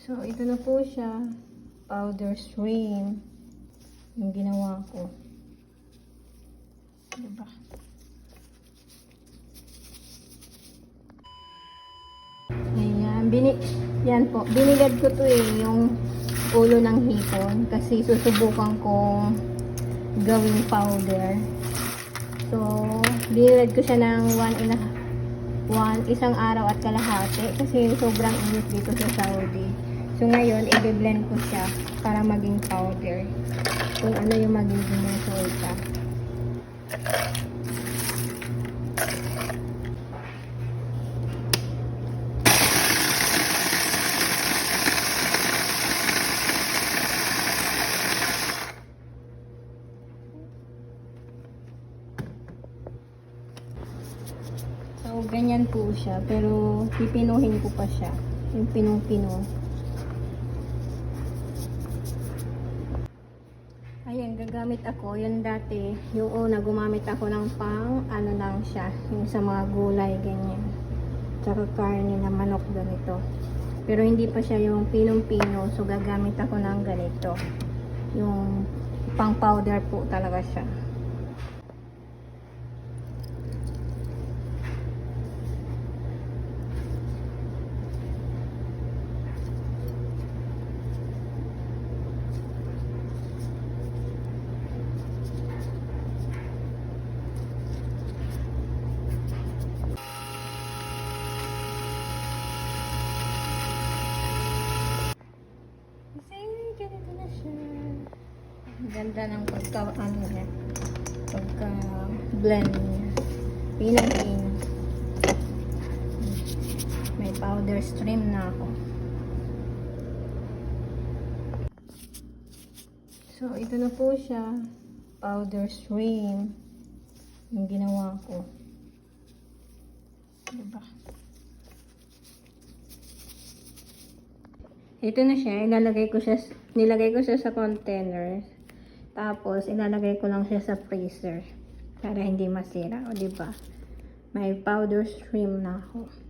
So, ito na po siya. Powder shrimp. Yung ginawa ko. Diba? Ayan. Yan po. Binilad ko to yung ulo ng hipon. Kasi susubukan kong gawing powder. So, binilad ko siya ng isang araw at kalahati. Kasi sobrang init dito sa Saudi. So, ngayon, i-blend ko siya para maging powder. Kung ano yung magiging resulta. So, ganyan po siya. Pero, pipinuhin ko pa siya. Yung pinong-pino. Ayan, gagamit ako. Yun dati, yung una, gumamit ako ng ano lang siya. Yung sa mga gulay, ganyan. Tsaka karne na manok ganito. Pero hindi pa siya yung pinong-pino. So, gagamit ako ng ganito. Yung pang powder po talaga siya. Ganito na siya. Ganda ng pagka blend niya. Pinang-pino. May powder stream na ako. So, ito na po siya. Powder stream. Yung ginawa ko. Diba? Ito na siya, nilagay ko siya sa container. Tapos, ilalagay ko lang siya sa freezer para hindi masira, o diba? May powder stream na ako.